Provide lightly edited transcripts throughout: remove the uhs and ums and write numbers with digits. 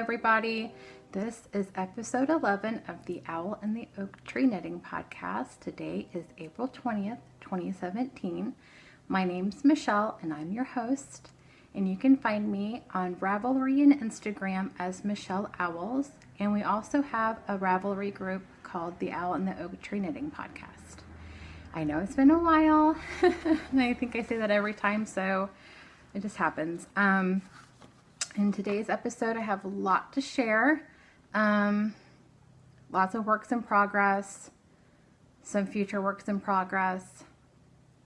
everybody. This is episode 11 of the Owl and the Oak Tree Knitting Podcast. Today is April 20th, 2017. My name's Michelle and I'm your host. And you can find me on Ravelry and Instagram as Michelle Owls. And we also have a Ravelry group called the Owl and the Oak Tree Knitting Podcast. I know it's been a while, and I think I say that every time, so it just happens. In today's episode, I have a lot to share. Lots of works in progress, some future works in progress,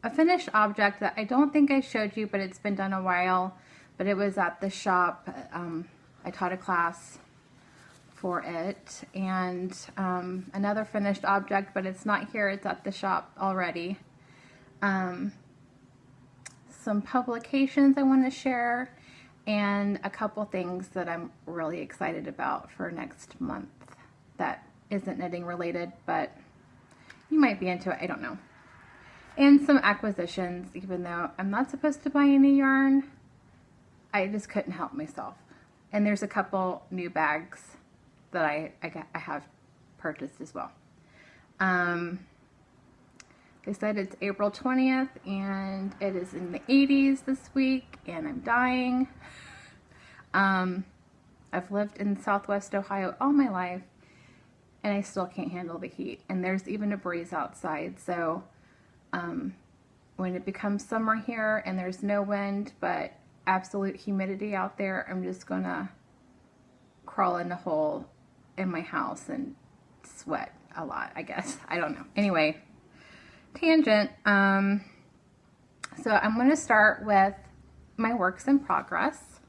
a finished object that I don't think I showed you, but it's been done a while, but it was at the shop. I taught a class for it, and another finished object, but it's not here, it's at the shop already. Some publications I want to share, and a couple things that I'm really excited about for next month that isn't knitting related, but you might be into it, I don't know. And some acquisitions, even though I'm not supposed to buy any yarn, I just couldn't help myself. And there's a couple new bags that I have purchased as well. They said it's April 20th and it is in the 80s this week and I'm dying. I've lived in Southwest Ohio all my life and I still can't handle the heat, and there's even a breeze outside. So when it becomes summer here and there's no wind but absolute humidity out there, I'm just gonna crawl in a hole in my house and sweat a lot, I guess. I don't know. Anyway, tangent. So I'm going to start with my works in progress.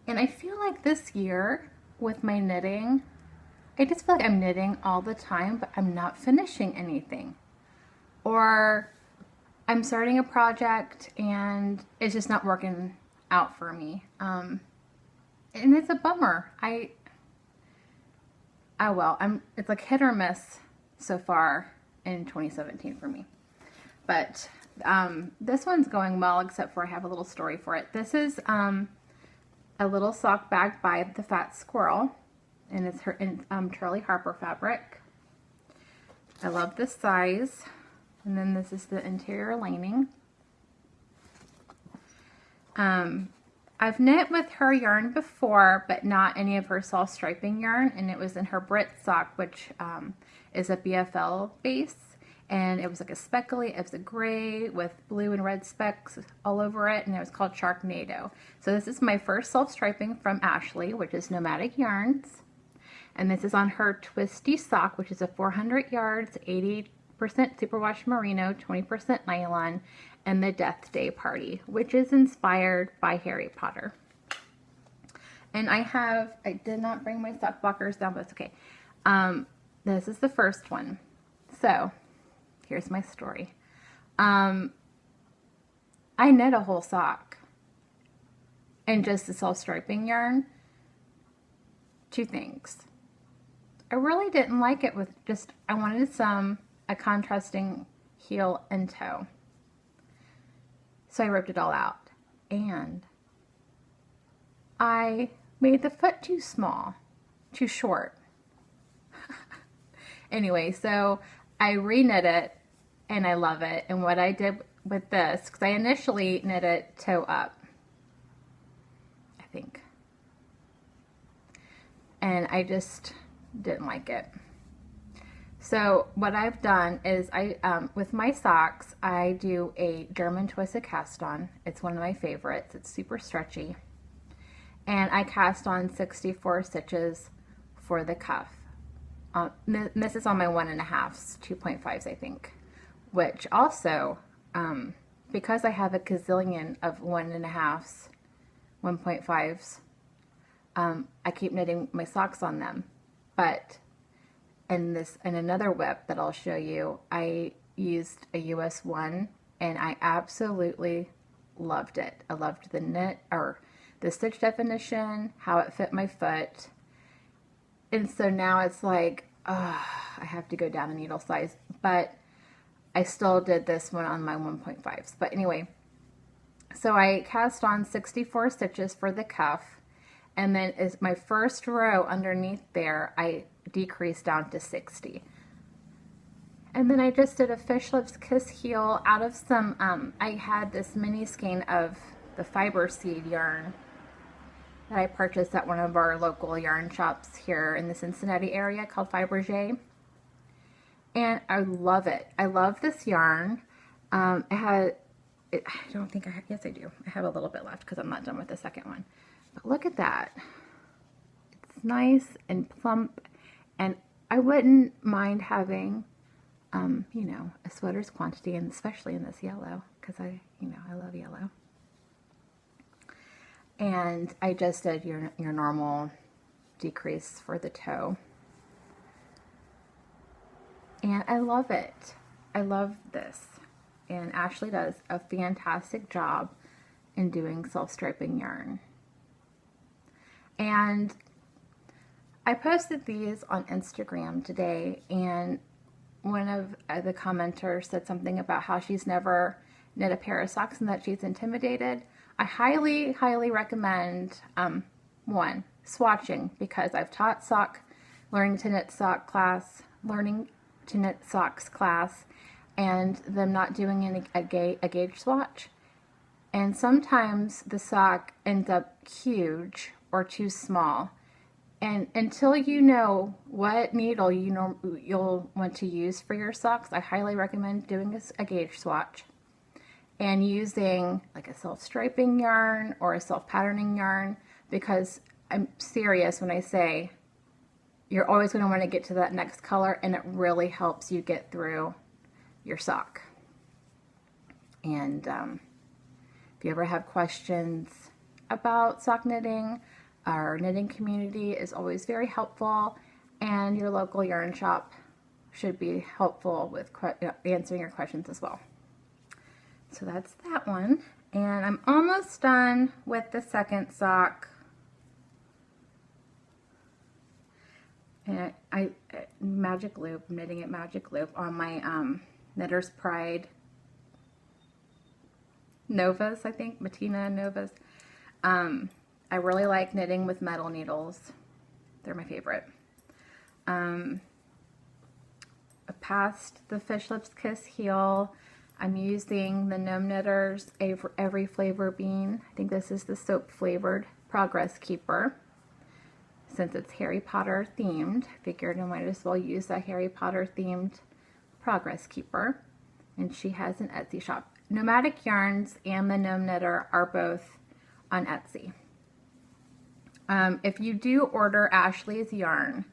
And I feel like this year with my knitting, I just feel like I'm knitting all the time, but I'm not finishing anything. Or I'm starting a project and it's just not working out for me. And it's a bummer. It's like hit or miss so far in 2017 for me. But this one's going well, except for I have a little story for it. This is a little sock bag by the Fat Squirrel, and it's her in Charlie Harper fabric. I love this size. And then this is the interior lining. I've knit with her yarn before, but not any of her soft striping yarn, and it was in her Brit sock, which is a BFL base, and it was like a speckly, it was a gray with blue and red specks all over it, and it was called Sharknado. So this is my first soft striping from Ashley, which is Nomadic Yarns, and this is on her Twisty sock, which is a 400 yards, 80% superwash merino, 20% nylon, and the Death Day Party, which is inspired by Harry Potter. And I did not bring my sock blockers down, but it's okay. This is the first one. So here's my story. I knit a whole sock and just the self-striping yarn. Two things. I really didn't like it with I wanted a contrasting heel and toe. So I ripped it all out, and I made the foot too small, too short. Anyway, so I re-knit it, and I love it. And what I did with this, because I initially knit it toe up, I think, and I just didn't like it. So what I've done is with my socks, I do a German twisted cast on. It's one of my favorites. It's super stretchy. And I cast on 64 stitches for the cuff. This is on my 1.5s, 2.5s, I think. Which also, because I have a gazillion of 1.5s, 1.5s, I keep knitting my socks on them. But in another whip that I'll show you, I used a US 1 and I absolutely loved it. I loved the knit, or the stitch definition, how it fit my foot. And so now it's like, I have to go down a needle size, but I still did this one on my 1.5s. But anyway, so I cast on 64 stitches for the cuff, And then is my first row underneath there, I decreased down to 60. And then I just did a Fish Lips Kiss heel out of some, I had this mini skein of the fiber seed yarn that I purchased at one of our local yarn shops here in the Cincinnati area called Fabergé. And I love it. I love this yarn. I don't think I have, yes I do. I have a little bit left because I'm not done with the second one. But look at that. It's nice and plump, and I wouldn't mind having, you know, a sweater's quantity, and especially in this yellow, because I love yellow. And I just did your normal decrease for the toe. And I love it. I love this. And Ashley does a fantastic job in doing self-striping yarn. And I posted these on Instagram today, and one of the commenters said something about how she's never knit a pair of socks and that she's intimidated. I highly, highly recommend, one, swatching, because I've taught learning to knit socks class, and them not doing a gauge swatch. And sometimes the sock ends up huge or too small. And until you know what needle you'll want to use for your socks, I highly recommend doing a gauge swatch and using like a self-striping yarn or a self-patterning yarn, because I'm serious when I say you're always going to want to get to that next color, and it really helps you get through your sock. And if you ever have questions about sock knitting, our knitting community is always very helpful, and your local yarn shop should be helpful with answering your questions as well. So that's that one, and I'm almost done with the second sock. And I magic loop, I'm knitting it magic loop on my Knitter's Pride Novas, I think, Matina Novas. I really like knitting with metal needles. They're my favorite. Past the Fish Lips Kiss heel, I'm using the Gnome Knitter's Every Flavor Bean. I think this is the soap flavored Progress Keeper. Since it's Harry Potter themed, I figured I might as well use a Harry Potter themed Progress Keeper. And she has an Etsy shop. Nomadic Yarns and the Gnome Knitter are both on Etsy. If you do order Ashley's yarn,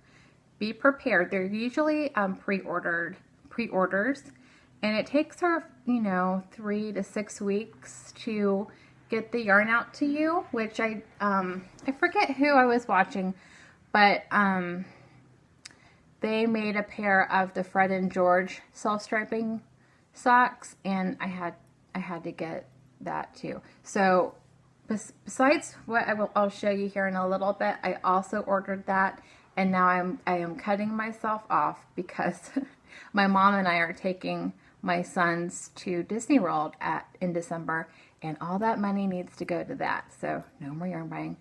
be prepared. They're usually pre-orders, and it takes her, 3 to 6 weeks to get the yarn out to you, which I forget who I was watching, but they made a pair of the Fred and George self-striping socks, and I had to get that too. So besides what I'll show you here in a little bit, I also ordered that, and now I am cutting myself off because my mom and I are taking my sons to Disney World in December, and all that money needs to go to that. So no more yarn buying,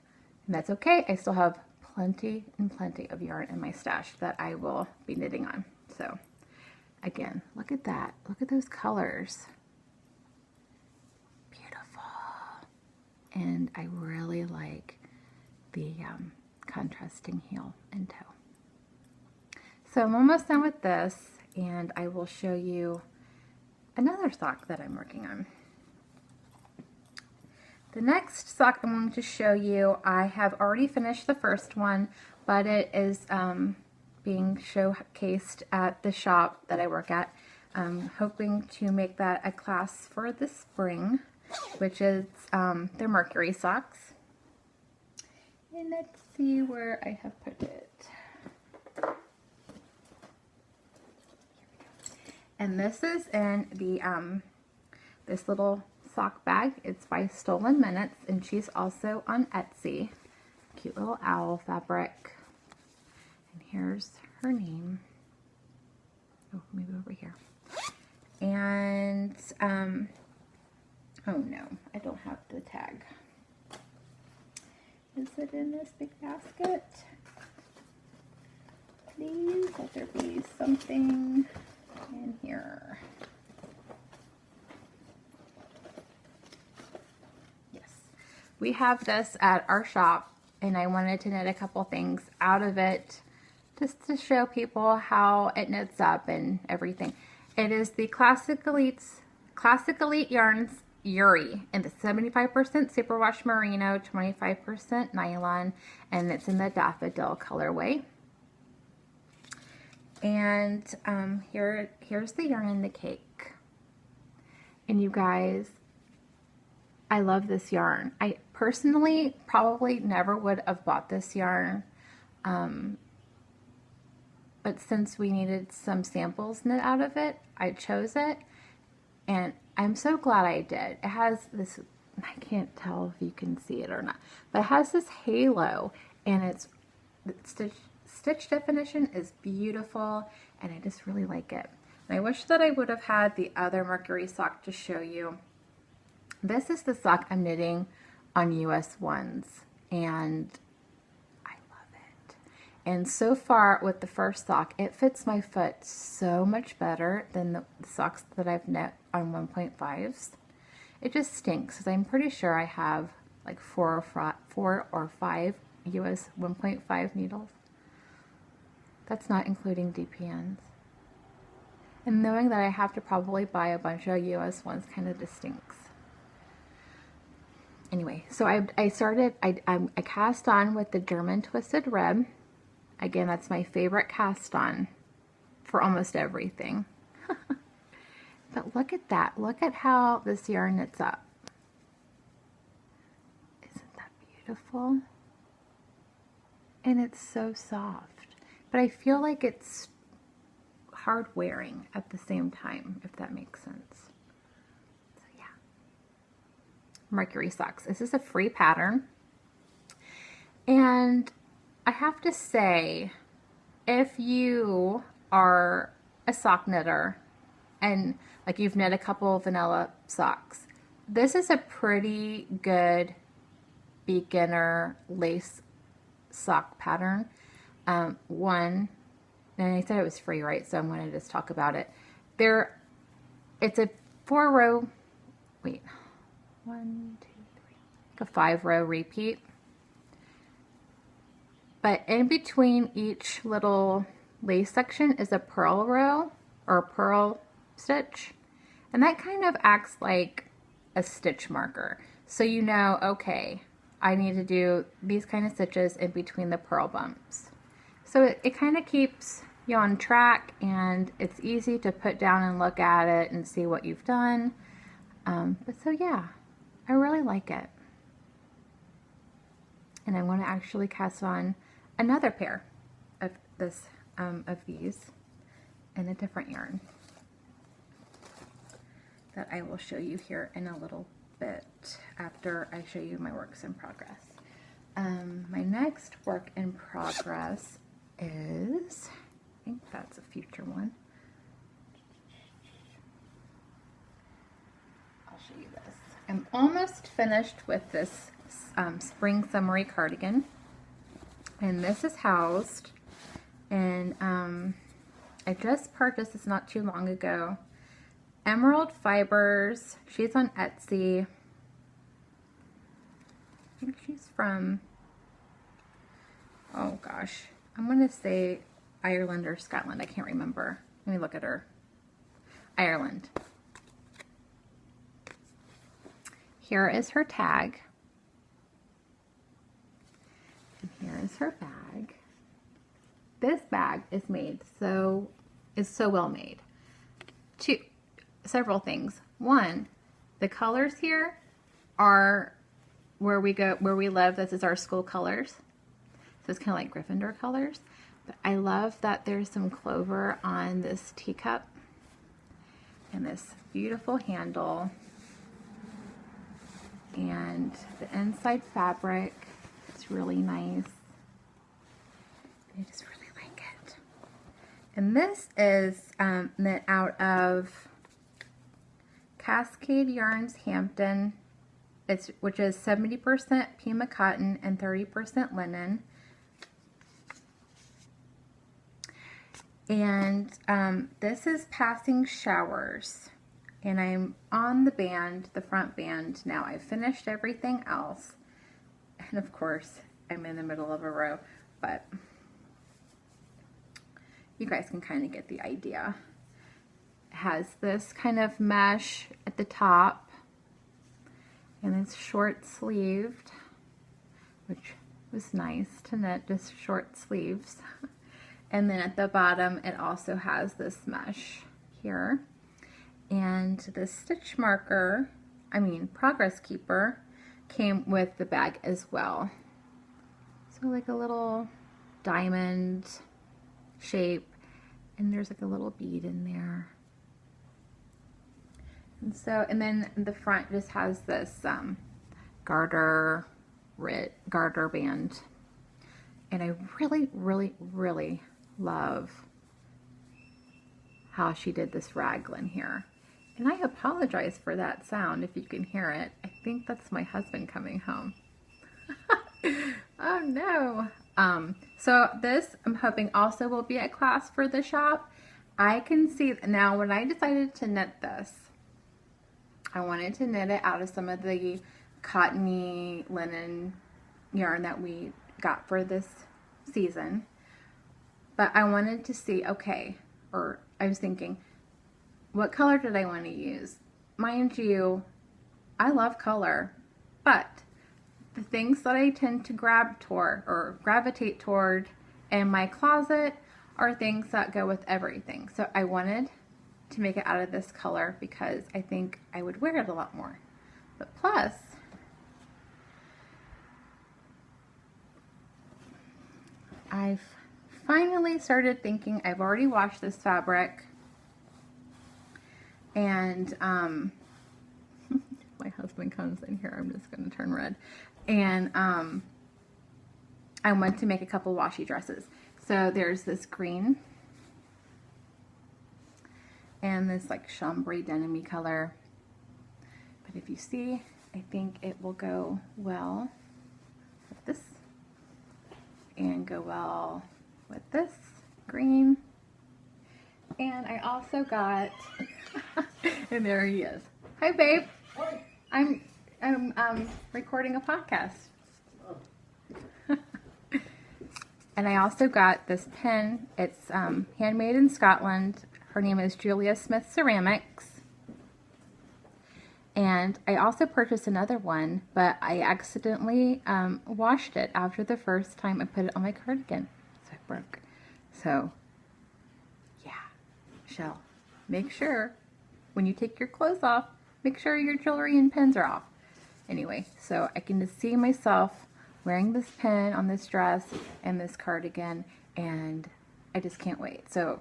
and that's okay. I still have plenty and plenty of yarn in my stash that I will be knitting on. So again, look at that. Look at those colors. And I really like the contrasting heel and toe. So I'm almost done with this, and I will show you another sock that I'm working on. The next sock I'm going to show you, I have already finished the first one, but it is being showcased at the shop that I work at. I'm hoping to make that a class for the spring, which is their Mercury socks. And let's see where I have put it. And this is in the this little sock bag. It's by Stolen Minutes, and she's also on Etsy. Cute little owl fabric. And here's her name. Oh, maybe over here. And oh no, I don't have the tag. Is it in this big basket? Please let there be something in here. Yes. We have this at our shop, and I wanted to knit a couple things out of it just to show people how it knits up and everything. It is the Classic Elite Yarns Yuri, and it's 75% superwash merino, 25% nylon, and it's in the daffodil colorway. And here's the yarn in the cake. And you guys, I love this yarn. I personally probably never would have bought this yarn, but since we needed some samples knit out of it, I chose it, and I'm so glad I did. It has this, I can't tell if you can see it or not, but it has this halo, and it's stitch definition is beautiful, and I just really like it. And I wish that I would have had the other Mercury sock to show you. This is the sock I'm knitting on US ones, and I love it. And so far with the first sock, it fits my foot so much better than the socks that I've knit on 1.5s. It just stinks, because I'm pretty sure I have like 4 or 5 US 1.5 needles. That's not including DPNs. And knowing that I have to probably buy a bunch of US ones kind of just stinks. Anyway, so I cast on with the German Twisted Rib. Again, that's my favorite cast on for almost everything. But look at that. Look at how this yarn knits up. Isn't that beautiful? And it's so soft. But I feel like it's hard wearing at the same time, if that makes sense. So yeah. Mercury socks. This is a free pattern. And I have to say, if you are a sock knitter and like you've knit a couple vanilla socks, this is a pretty good beginner lace sock pattern. One, and I said it was free, right? So I'm going to just talk about it. It's a 4-row, wait, 1, 2, 3, like a 5-row repeat. But in between each little lace section is a purl row or a purl stitch. And that kind of acts like a stitch marker. So you know, okay, I need to do these kind of stitches in between the purl bumps. So it kind of keeps you on track, and it's easy to put down and look at it and see what you've done. But so yeah, I really like it. And I'm going to actually cast on another pair of these in a different yarn that I will show you here in a little bit after I show you my works in progress. My next work in progress is, I think that's a future one. I'll show you this. I'm almost finished with this spring summery cardigan, and this is housed in, I just purchased this not too long ago, Emerald Fibers. She's on Etsy. I think she's from, oh gosh, I'm going to say Ireland or Scotland. I can't remember. Let me look at her. Ireland. Here is her tag. And here is her bag. This bag is so well made. Several things. One, the colors here are where we live. This is our school colors. So it's kind of like Gryffindor colors. But I love that there's some clover on this teacup and this beautiful handle. And the inside fabric is really nice. I just really like it. And this is knit out of Cascade Yarns Hampton which is 70% Pima cotton and 30% linen. And this is Passing Showers. And I'm on the band, the front band now. I've finished everything else. And of course, I'm in the middle of a row, but you guys can kind of get the idea. It has this kind of mesh at the top, and it's short sleeved, which was nice to knit, just short sleeves. And then at the bottom, it also has this mesh here. And the stitch marker, progress keeper, came with the bag as well. So like a little diamond shape, and there's like a little bead in there. And then the front just has this garter band. And I really, really, really love how she did this raglan here. And I apologize for that sound if you can hear it. I think that's my husband coming home. Oh no. So this, I'm hoping, also will be a class for the shop. I can see, now when I decided to knit this, I wanted to knit it out of some of the cottony linen yarn that we got for this season. But I wanted to see, okay, or I was thinking, what color did I want to use? Mind you, I love color, but the things that I tend to gravitate toward in my closet are things that go with everything. So I wanted to make it out of this color because I think I would wear it a lot more. But plus, I've finally started thinking, I've already washed this fabric, and my husband comes in here, I'm just going to turn red, and I want to make a couple washi dresses. So there's this green and this like chambray denim-y color, but if you see, I think it will go well with this and go well with this green. And I also got and there he is. Hi babe. Hi. I'm recording a podcast. Oh. And I also got this pin. It's handmade in Scotland. Her name is Julia Smith Ceramics. And I also purchased another one, but I accidentally washed it after the first time I put it on my cardigan. So it broke. So, yeah. Shell, make sure when you take your clothes off, make sure your jewelry and pins are off. Anyway, so I can just see myself wearing this pin on this dress and this cardigan, and I just can't wait. So,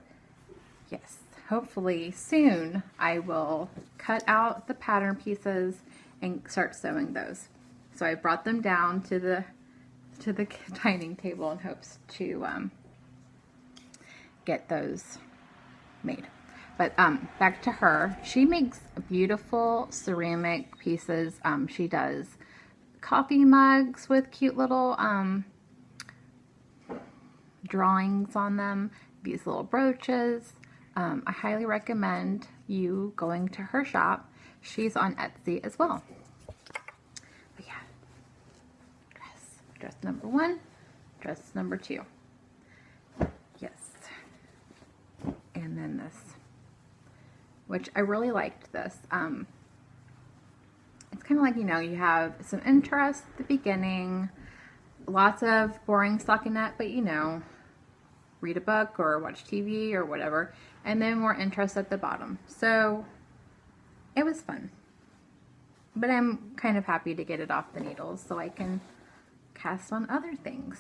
yes. Hopefully soon I will cut out the pattern pieces and start sewing those. So I brought them down to the dining table in hopes to get those made. But back to her. She makes beautiful ceramic pieces. She does coffee mugs with cute little drawings on them. These little brooches. I highly recommend you going to her shop. She's on Etsy as well. But yeah, dress number 1, dress number 2. Yes. And then this, which I really liked this. It's kind of like, you have some interest at the beginning, lots of boring stockinette, but read a book or watch TV or whatever, and then more interest at the bottom. So it was fun, but I'm kind of happy to get it off the needles so I can cast on other things.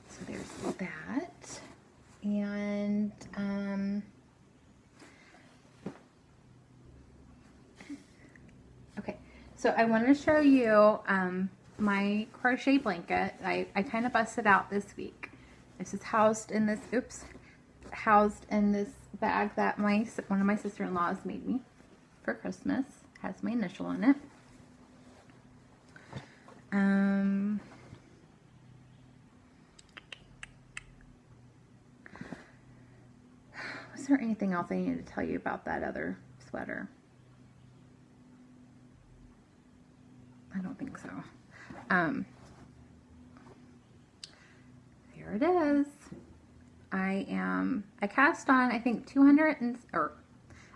So there's that. And okay, so I want to show you my crochet blanket. I kind of busted out this week. This is housed in this bag that one of my sister-in-laws made me for Christmas. Has my initial in it. Was there anything else I needed to tell you about that other sweater? I don't think so. There it is. I cast on, I think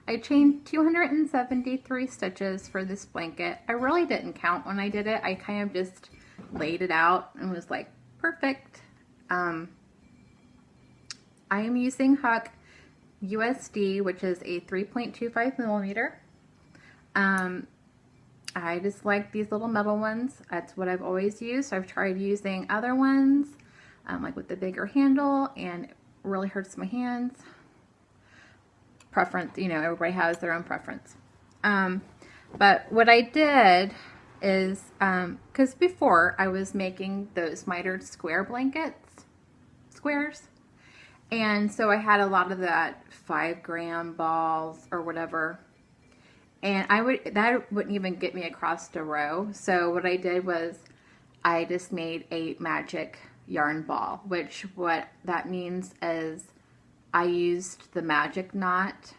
I chained 273 stitches for this blanket. I really didn't count when I did it. I kind of just laid it out and was like, perfect. I am using Huck USD, which is a 3.25 millimeter. I just like these little metal ones. That's what I've always used. So I've tried using other ones, like with the bigger handle, and it really hurts my hands. Preference, you know, everybody has their own preference. But what I did is, because before I was making those mitered squares, and so I had a lot of that 5-gram balls or whatever, and that wouldn't even get me across the row. So what I did was I just made a magic yarn ball, which what that means is I used the magic knot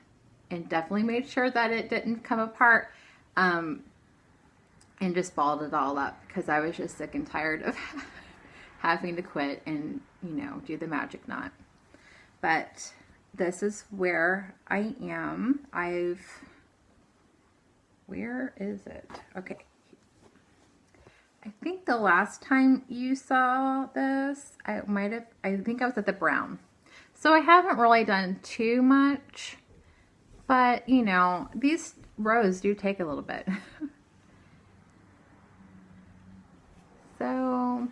and definitely made sure that it didn't come apart, and just balled it all up because I was just sick and tired of having to quit and, you know, do the magic knot. But this is where I am. Where is it? Okay. I think the last time you saw this, I think I was at the brown. So I haven't really done too much, but you know, these rows do take a little bit. So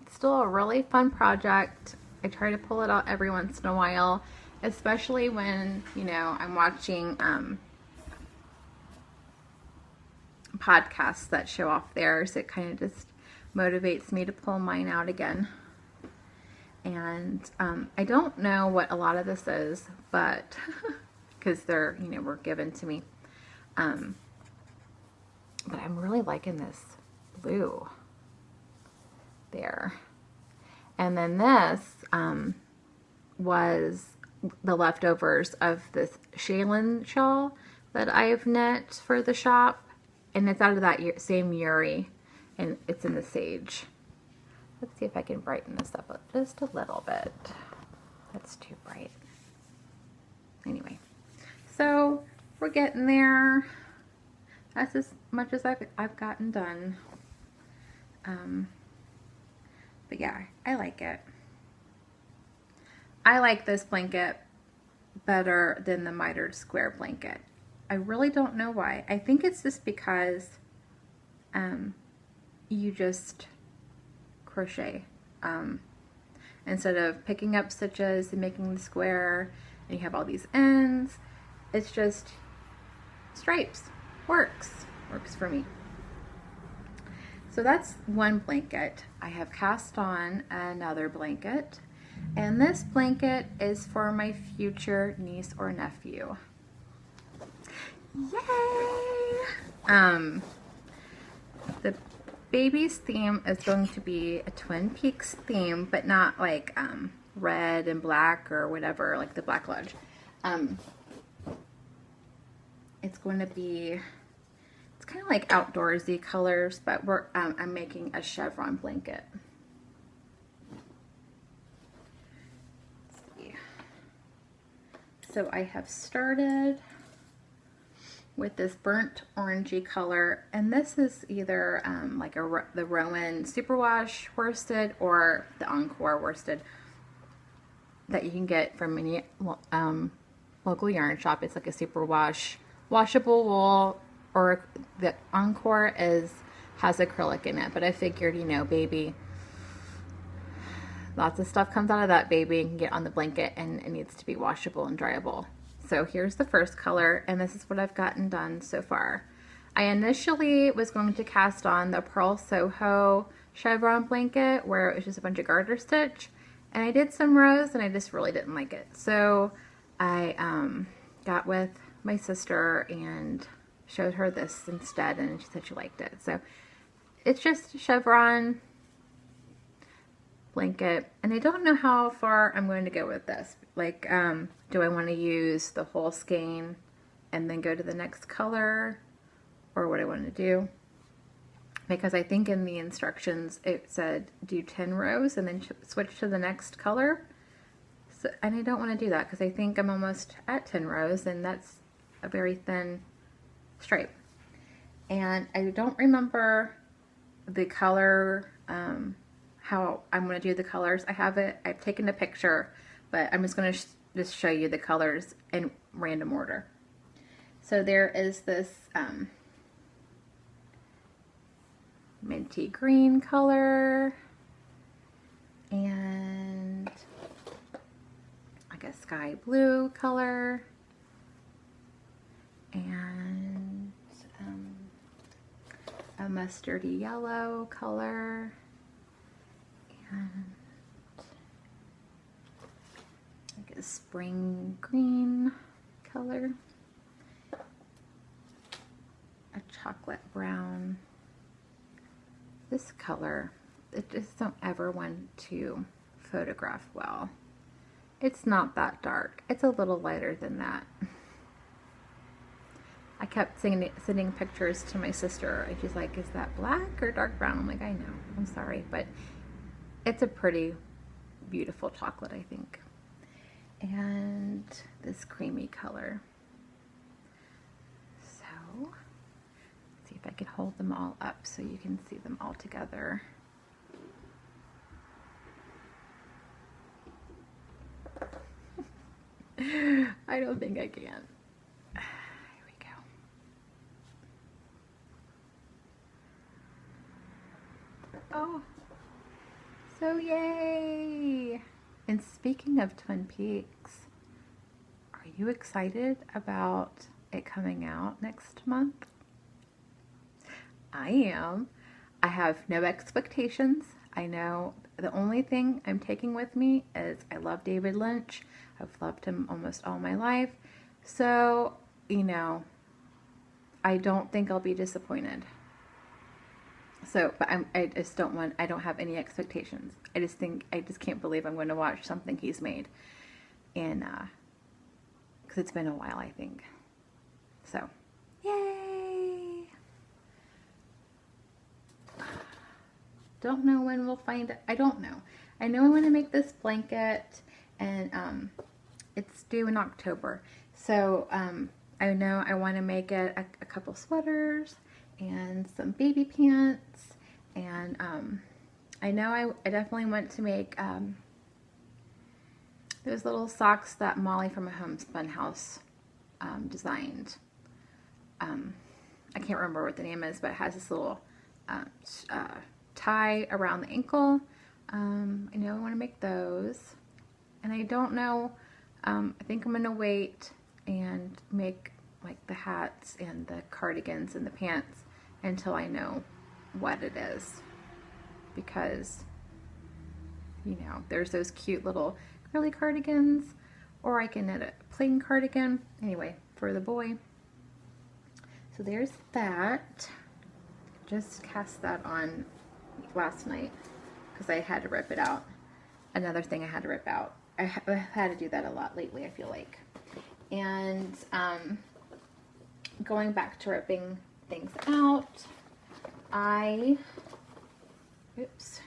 it's still a really fun project. I try to pull it out every once in a while, especially when, you know, I'm watching podcasts that show off theirs. It kind of just motivates me to pull mine out again. And I don't know what a lot of this is, but because they're, you know, were given to me. But I'm really liking this blue there. And then this was the leftovers of this shawl that I've knit for the shop. And it's out of that same Yuri, and it's in the sage. Let's see if I can brighten this up just a little bit. That's too bright. Anyway, so we're getting there. That's as much as I've gotten done. But yeah, I like it. I like this blanket better than the mitered square blanket. I really don't know why. I think it's just because you just crochet instead of picking up stitches and making the square, and you have all these ends. It's just stripes. Works for me. So that's one blanket. I have cast on another blanket, and this blanket is for my future niece or nephew. Yay! The baby's theme is going to be a Twin Peaks theme, but not like red and black or whatever, like the Black Lodge. It's going to be, it's kind of like outdoorsy colors, but I'm making a chevron blanket. Let's see. So I have started with this burnt orangey color, and this is either like the Rowan Superwash worsted or the Encore worsted that you can get from any local yarn shop. It's like a superwash washable wool, or the Encore has acrylic in it, but I figured, you know, baby, lots of stuff comes out of that baby and can get on the blanket, and it needs to be washable and dryable. So here's the first color, and this is what I've gotten done so far. I initially was going to cast on the Pearl Soho chevron blanket where it was just a bunch of garter stitch, and I did some rows and I just really didn't like it. So I got with my sister and showed her this instead, and she said she liked it. So it's just a chevron blanket, and I don't know how far I'm going to go with this. Like, do I want to use the whole skein and then go to the next color, or what I want to do? Because I think in the instructions it said do 10 rows and then switch to the next color. So, and I don't want to do that because I think I'm almost at 10 rows, and that's a very thin stripe. And I don't remember the color, how I'm going to do the colors. I've taken a picture, but I'm just going to just show you the colors in random order. So there is this minty green color, and like a sky blue color, and a mustardy yellow color, and like a spring green color, a chocolate brown. This color, I just don't ever want to photograph well. It's not that dark. It's a little lighter than that. I kept sending pictures to my sister, and she's like, is that black or dark brown? I'm like, I know, I'm sorry, but it's a pretty beautiful chocolate, I think. And this creamy color. So, let's see if I can hold them all up so you can see them all together. I don't think I can. Oh, so yay! And speaking of Twin Peaks, are you excited about it coming out next month? I am. I have no expectations. I know the only thing I'm taking with me is I love David Lynch. I've loved him almost all my life. So, you know, I don't think I'll be disappointed. So, but I just don't want, I don't have any expectations. I just can't believe I'm going to watch something he's made. And, because it's been a while, I think. So, yay! Don't know when we'll find it. I don't know. I know I want to make this blanket, and it's due in October. So, I know I want to make it a couple sweaters and some baby pants, and I know I definitely want to make those little socks that Molly from a Homespun House designed. I can't remember what the name is, but it has this little tie around the ankle. I know I want to make those, and I don't know, I think I'm going to wait and make like the hats and the cardigans and the pants until I know what it is, because, you know, there's those cute little curly cardigans, or I can knit a plain cardigan, anyway, for the boy. So there's that. Just cast that on last night because I had to rip it out. Another thing I had to rip out. I had to do that a lot lately, I feel like. And going back to ripping things out, oops,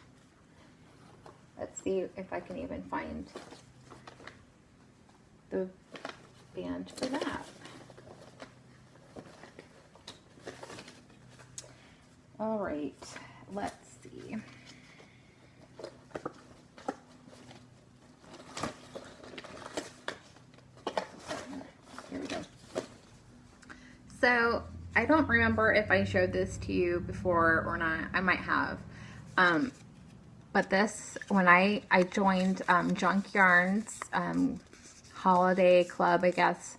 let's see if I can even find the band for that. All right, let's see. Here we go. So I don't remember if I showed this to you before or not. I might have. But this, when I joined Junk Yarns holiday club, I guess.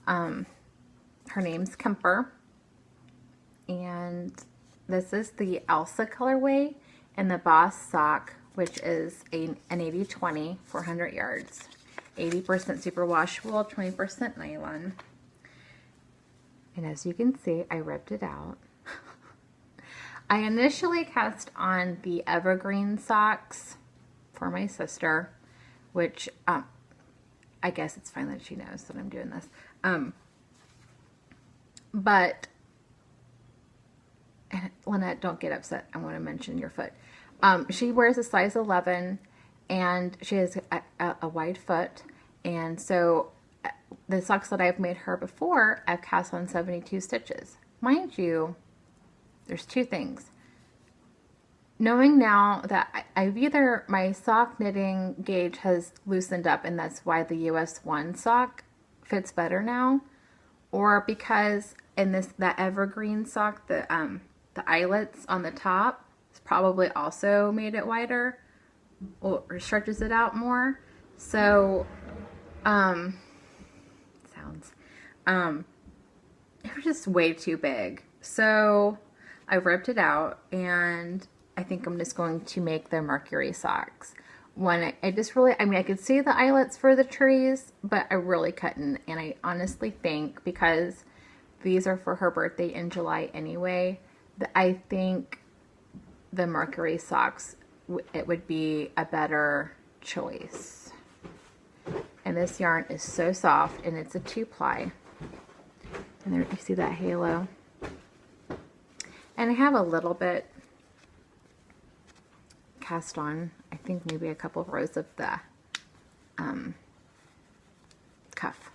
Her name's Kemper. And this is the Elsa colorway and the Boss sock, which is an 80-20, 400 yards. 80% superwash wool, 20% nylon. And as you can see, I ripped it out. I initially cast on the evergreen socks for my sister, which I guess it's fine that she knows that I'm doing this. But, and Lynette, don't get upset. I want to mention your foot. She wears a size 11 and she has a wide foot. And so the socks that I've made her before, I've cast on 72 stitches. Mind you, there's two things. Knowing now that I've either, my sock knitting gauge has loosened up and that's why the US 1 sock fits better now, or because in that evergreen sock, the eyelets on the top has probably also made it wider or stretches it out more. So, it was just way too big. So I ripped it out and I think I'm just going to make the Mercury socks. I just really, I mean, I could see the eyelets for the trees, but I really couldn't. And I honestly think because these are for her birthday in July anyway, that I think the Mercury socks, it would be a better choice. And this yarn is so soft and it's a 2-ply. And there you see that halo. And I have a little bit cast on, I think maybe a couple of rows of the cuff.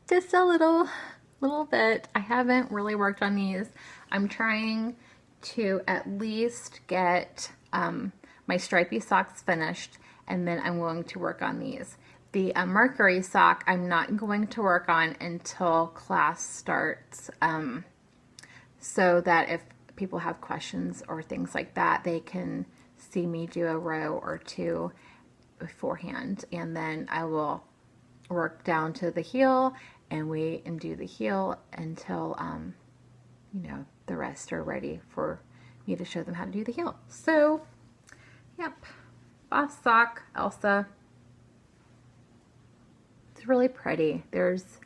Just a little bit. I haven't really worked on these. I'm trying to at least get my stripy socks finished, and then I'm going to work on these. The Mercury sock I'm not going to work on until class starts, so that if people have questions or things like that, they can see me do a row or two beforehand, and then I will work down to the heel and wait and do the heel until you know, the rest are ready for me to show them how to do the heel. So yep, boss sock, Elsa. It's really pretty. It's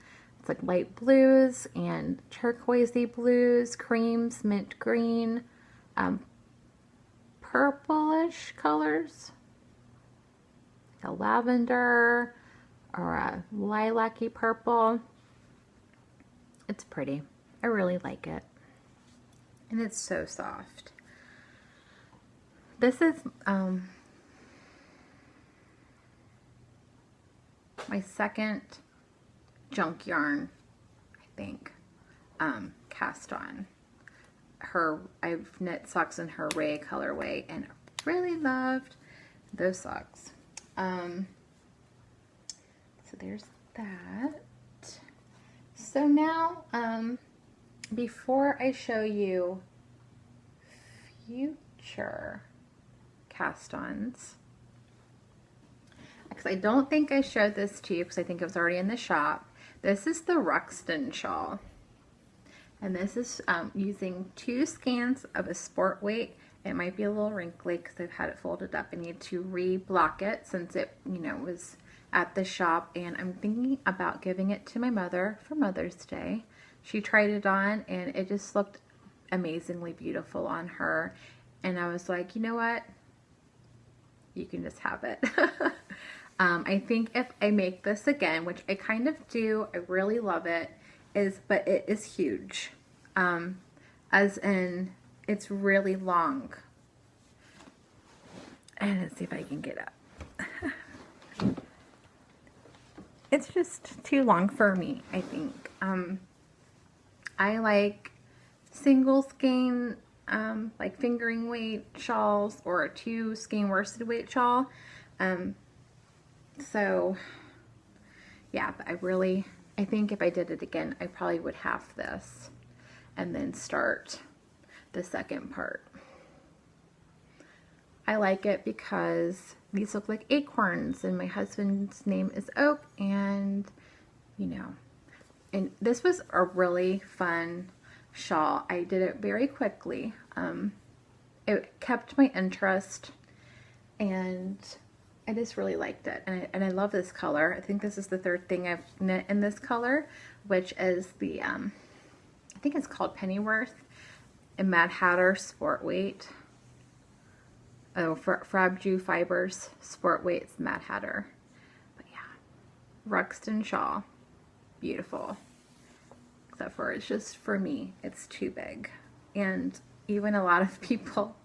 like light blues and turquoisey blues, creams, mint green, purplish colors, like a lavender or a lilac-y purple. It's pretty. I really like it. And it's so soft. This is my second junk yarn, I think, cast on. I've knit socks in her Ray colorway and really loved those socks. So there's that. So now, before I show you future cast-ons, because I don't think I showed this to you because I think it was already in the shop. This is the Ruxton shawl. And this is using 2 skeins of a sport weight. It might be a little wrinkly because I've had it folded up. I need to re-block it since it, you know, was at the shop. And I'm thinking about giving it to my mother for Mother's Day. She tried it on and it just looked amazingly beautiful on her. And I was like, you know what? You can just have it. I think if I make this again, which I kind of do, I really love it, but it is huge. As in, it's really long. And let's see if I can get up. It's just too long for me, I think. I like single skein, like fingering weight shawls, or a 2 skein worsted weight shawl. So yeah, but I think if I did it again, I probably would half this and then start the second part. I like it because these look like acorns and my husband's name is Oak, and you know, and this was a really fun shawl. I did it very quickly. It kept my interest, and I just really liked it, and I love this color. I think this is the third thing I've knit in this color, which is the I think it's called Pennyworth and Mad Hatter Sport Weight. Oh, Frabjou Fibers Sport Weights Mad Hatter. But yeah, Ruxton shawl, beautiful. Except for it's just, for me, it's too big, and even a lot of people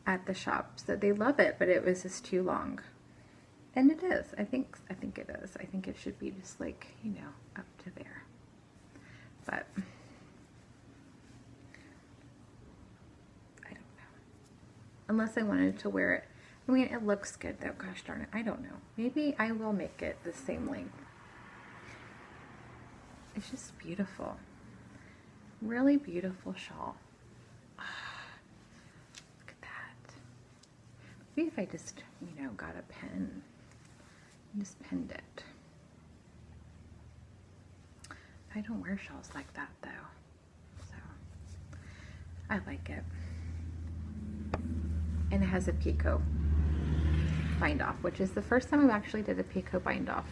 at the shop said they love it, but it was just too long. And it is. I think it is. I think it should be just like, you know, up to there. But I don't know. Unless I wanted to wear it. I mean, it looks good though. Gosh darn it. I don't know. Maybe I will make it the same length. It's just beautiful. Really beautiful shawl. Maybe if I just, you know, got a pen and just pinned it. I don't wear shawls like that though, so I like it. And it has a picot bind off, which is the first time I actually did a picot bind off.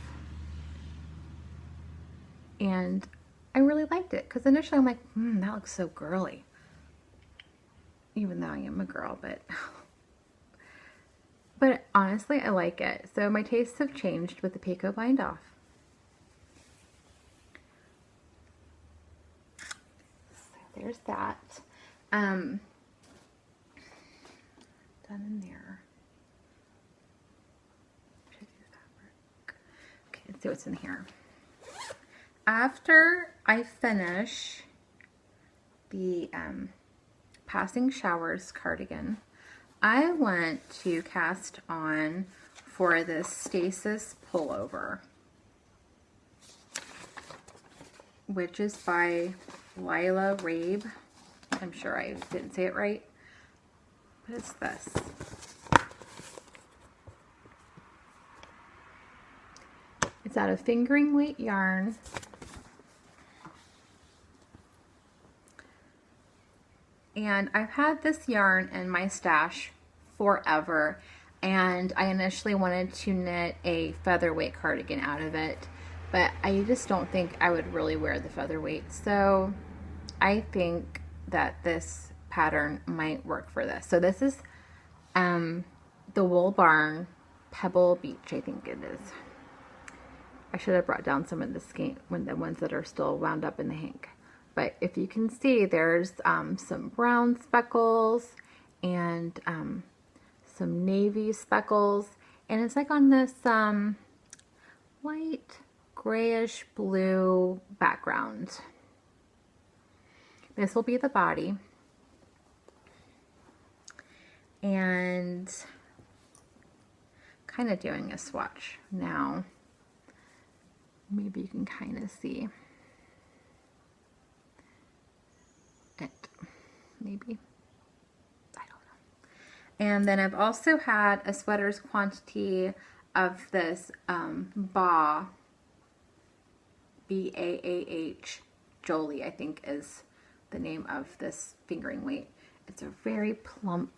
And I really liked it, because initially I'm like, that looks so girly. Even though I am a girl, but honestly, I like it. So my tastes have changed with the picot bind off. So there's that. Done in there. Should I do fabric? Okay, let's see what's in here. After I finish the Passing Showers cardigan, I want to cast on for this Stasis pullover, which is by Lila Rabe. I'm sure I didn't say it right. What is this? It's out of fingering weight yarn. And I've had this yarn in my stash forever, and I initially wanted to knit a featherweight cardigan out of it, but I just don't think I would really wear the featherweight. So I think that this pattern might work for this. So this is the Wool Barn Pebble Beach, I think it is. I should have brought down some of the skein, the ones that are still wound up in the hank. But if you can see, there's some brown speckles and some navy speckles. And it's like on this light grayish blue background. This will be the body. And kind of doing a swatch now. Maybe you can kind of see it, maybe, I don't know. And then I've also had a sweater's quantity of this BAH, B-A-A-H, Jolie, I think is the name of this fingering weight. It's a very plump,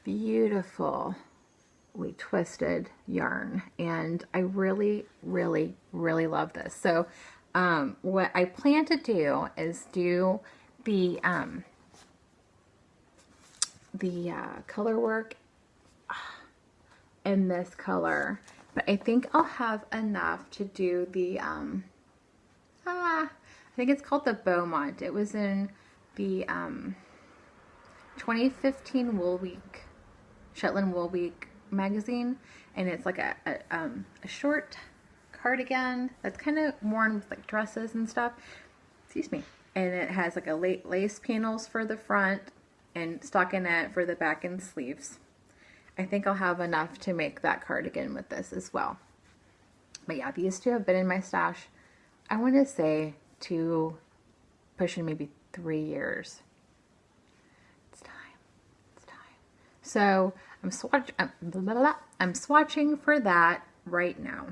beautifully twisted yarn, and I really, really, really love this. So what I plan to do is do the color work in this color, but I think I'll have enough to do the I think it's called the Beaumont. It was in the 2015 Wool Week, Shetland Wool Week magazine, and it's like a short cardigan that's kind of worn with like dresses and stuff, excuse me, and it has like a lace panels for the front and stockinette for the back and sleeves. I think I'll have enough to make that cardigan with this as well. But yeah, these two have been in my stash, I want to say, pushing maybe 3 years. It's time. It's time. So I'm swatching for that right now.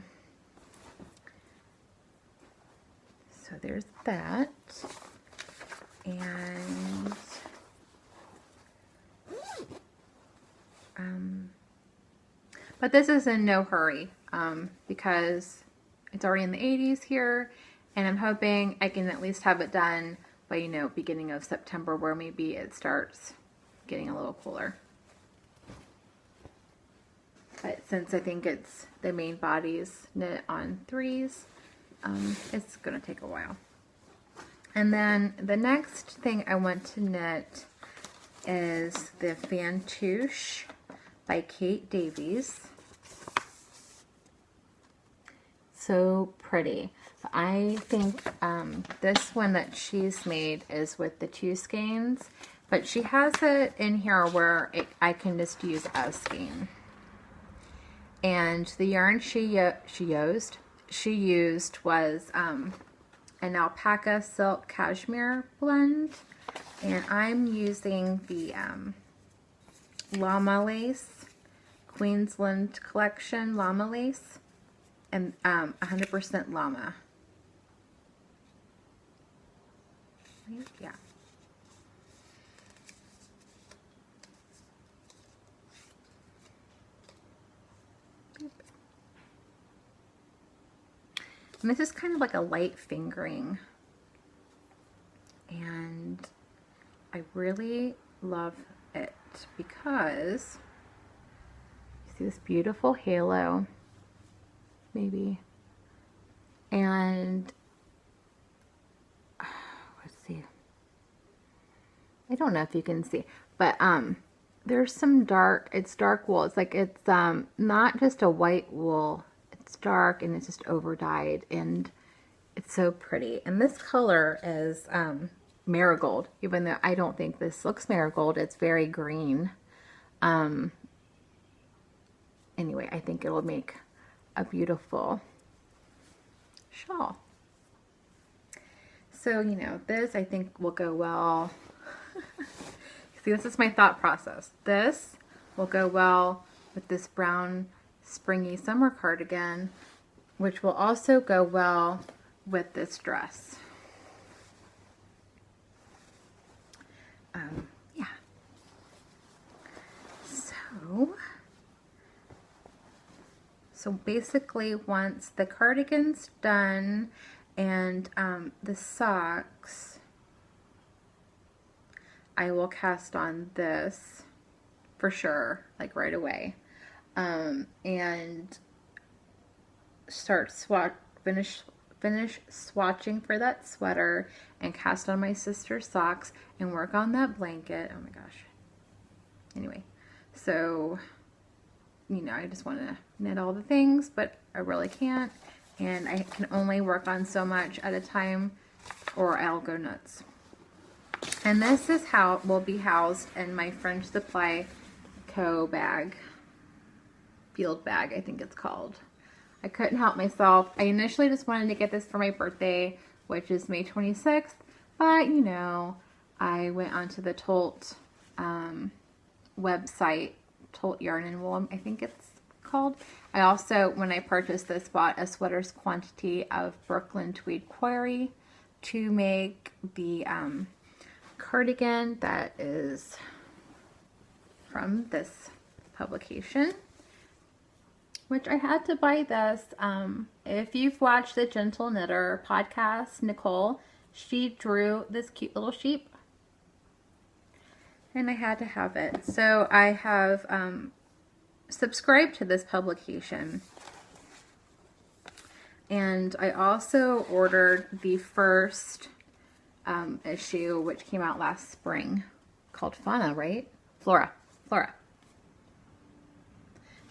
So there's that. And But this is in no hurry because it's already in the 80s here, and I'm hoping I can at least have it done by, you know, beginning of September, where maybe it starts getting a little cooler. But since I think it's the main body's knit on 3s, it's going to take a while. And then the next thing I want to knit is the Fantouche by Kate Davies. So pretty. I think this one that she's made is with the 2 skeins, but she has it in here where I can just use a skein. And the yarn she used was an alpaca silk cashmere blend, and I'm using the llama lace, Queensland collection llama lace, and 100% llama. Yeah. And this is kind of like a light fingering, and I really love it because you see this beautiful halo, maybe, and let's see, I don't know if you can see, but there's some dark, it's dark wool. It's like, it's not just a white wool. It's dark and it's just over dyed, and it's so pretty. And this color is marigold, even though I don't think this looks marigold. It's very green. Anyway, I think it will make a beautiful shawl. So, you know, this I think will go well. See, this is my thought process. This will go well with this brown springy summer cardigan, which will also go well with this dress. Yeah. So basically, once the cardigan's done and the socks, I will cast on this for sure, like right away. And start finish swatching for that sweater and cast on my sister's socks and work on that blanket. Oh my gosh. Anyway, so, you know, I just want to knit all the things, but I really can't, and I can only work on so much at a time or I'll go nuts. And this is how it will be housed in my French Supply Co. bag. Field bag, I think it's called. I couldn't help myself. I initially just wanted to get this for my birthday, which is May 26th, but you know, I went onto the Tolt website, Tolt Yarn and Wool, I think it's called. I also, when I purchased this, bought a sweater's quantity of Brooklyn Tweed Quarry to make the cardigan that is from this publication, which I had to buy this. If you've watched the Gentle Knitter podcast, Nicole, she drew this cute little sheep, and I had to have it. So I have subscribed to this publication, and I also ordered the first issue, which came out last spring, called Fauna, right? Flora.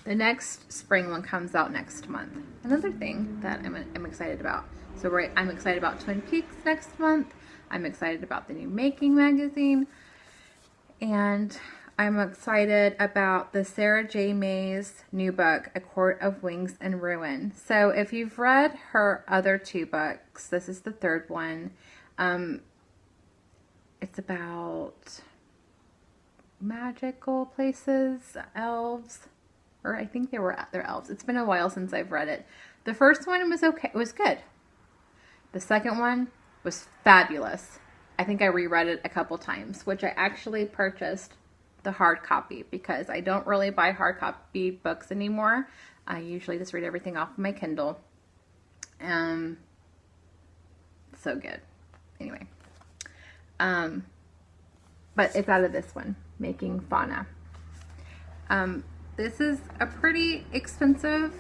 The next spring one comes out next month. Another thing that I'm excited about. So I'm excited about Twin Peaks next month. I'm excited about the new Making magazine. And I'm excited about the Sarah J. Maas new book, A Court of Wings and Ruin. So if you've read her other 2 books, this is the 3rd one. It's about magical places, elves. Or I think they're elves. It's been a while since I've read it. The first one was okay. It was good. The second one was fabulous. I think I reread it a couple times, which I actually purchased the hard copy because I don't really buy hard copy books anymore. I usually just read everything off of my Kindle. So good. Anyway. But it's out of this one, Making Fauna. This is a pretty expensive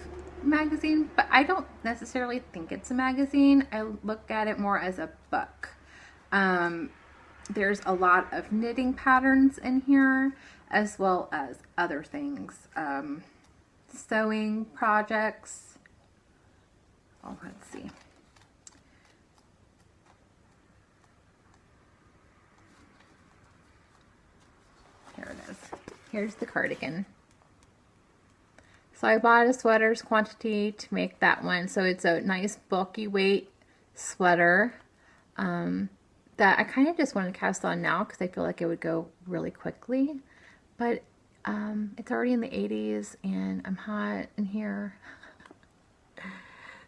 magazine, but I don't necessarily think it's a magazine. I look at it more as a book. There's a lot of knitting patterns in here, as well as other things. Sewing projects. Oh, let's see. Here it is. Here's the cardigan. So I bought a sweater's quantity to make that one. So it's a nice bulky weight sweater that I kind of just want to cast on now because I feel like it would go really quickly. But it's already in the 80s and I'm hot in here.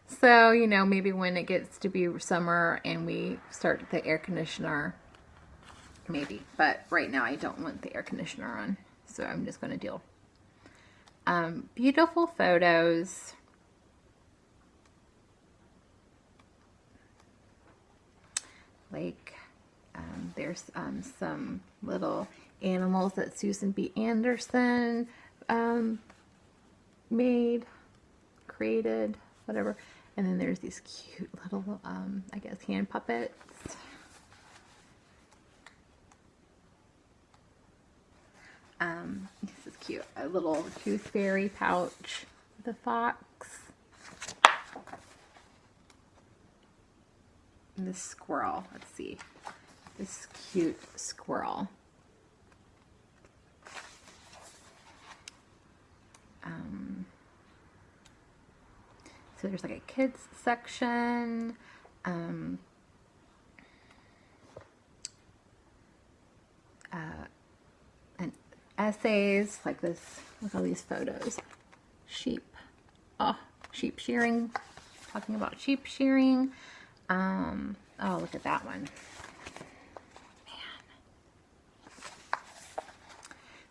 So, you know, maybe when it gets to be summer and we start the air conditioner, maybe. But right now I don't want the air conditioner on, so I'm just going to deal. Beautiful photos. Like, there's some little animals that Susan B. Anderson made, created, whatever. And then there's these cute little, I guess, hand puppets. This is cute. A little tooth fairy pouch with a fox. And this squirrel. Let's see. This cute squirrel. So there's like a kids section. And essays like this. Look at all these photos. Sheep. Oh, sheep shearing. Talking about sheep shearing. Oh, look at that one. Man.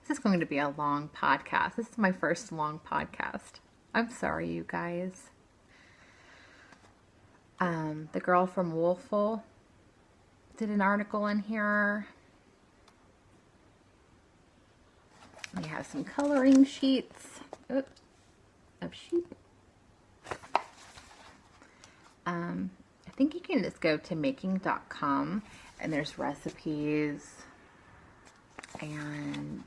This is going to be a long podcast. This is my first long podcast. I'm sorry, you guys. The girl from Woolful did an article in here. We have some coloring sheets of sheep. I think you can just go to making.com and there's recipes and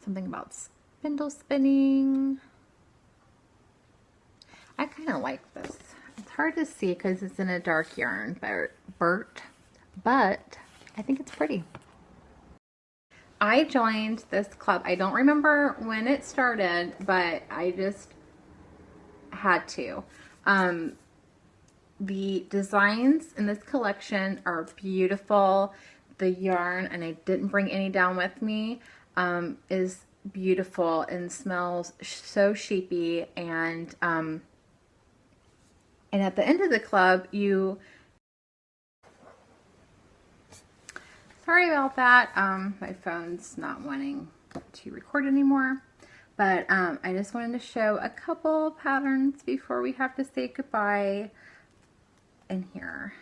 something about spindle spinning. I kind of like this. It's hard to see because it's in a dark yarn, but I think it's pretty. I joined this club. I don't remember when it started, but I just had to. The designs in this collection are beautiful. The yarn, and I didn't bring any down with me, is beautiful and smells so sheepy. And at the end of the club, sorry about that. My phone's not wanting to record anymore. But I just wanted to show a couple patterns before we have to say goodbye in here.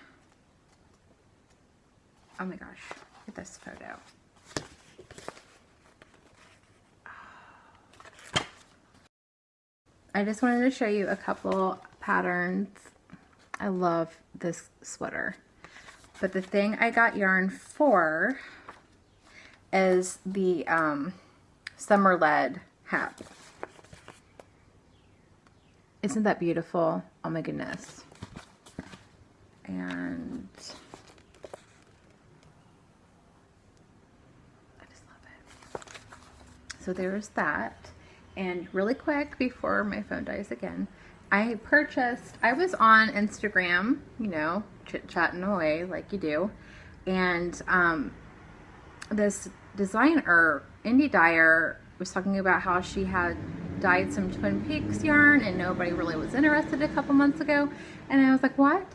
Oh my gosh, look at this photo. I just wanted to show you a couple patterns. I love this sweater. But the thing I got yarn for is the Summer Lead hat. Isn't that beautiful? Oh my goodness. And I just love it. So there's that. And really quick before my phone dies again, I was on Instagram, you know, chit-chatting away like you do, and this designer, Indie Dyer, was talking about how she had dyed some Twin Peaks yarn and nobody really was interested a couple months ago, and I was like, what?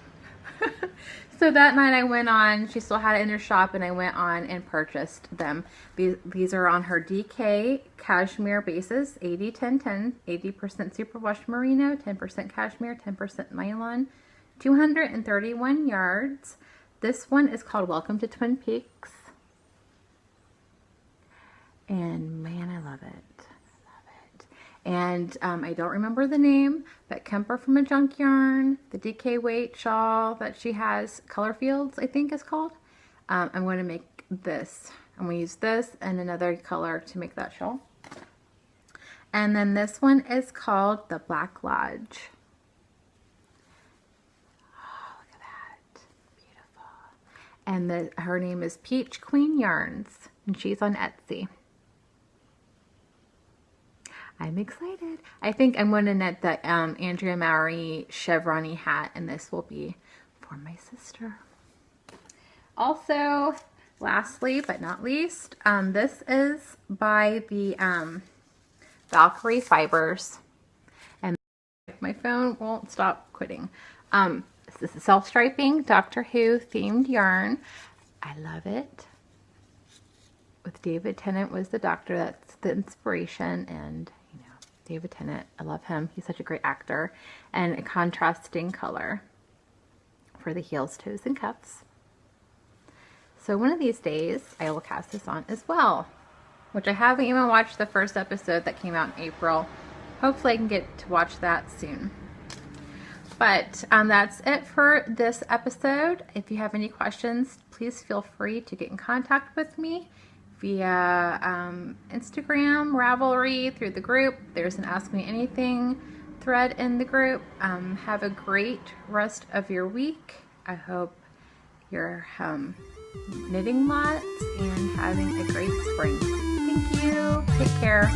So that night I went on, she still had it in her shop, and I went on and purchased them. These are on her DK cashmere bases, 80-10-10, 80% superwash merino, 10% cashmere, 10% nylon, 231 yards. This one is called Welcome to Twin Peaks. And man, I love it. And I don't remember the name, but Kemper from a Junk Yarn, the DK weight shawl that she has, Color Fields, I think is called. I'm going to make this. I'm going to use this and another color to make that shawl. And then this one is called the Black Lodge. Oh, look at that. Beautiful. And her name is Peach Queen Yarns, and she's on Etsy. I'm excited. I think I'm going to knit the Andrea Mowry chevron-y hat, and this will be for my sister. Also, lastly but not least, this is by the Valkyrie Fibers, and my phone won't stop quitting. This is self-striping Doctor Who themed yarn. I love it. With David Tennant was the doctor, that's the inspiration, and David Tennant, I love him. He's such a great actor. And a contrasting color for the heels, toes, and cuffs. So one of these days, I will cast this on as well, which I haven't even watched the first episode that came out in April. Hopefully I can get to watch that soon. But that's it for this episode. If you have any questions, please feel free to get in contact with me via Instagram, Ravelry, through the group. There's an Ask Me Anything thread in the group. Have a great rest of your week. I hope you're knitting lots and having a great spring. Thank you. Take care.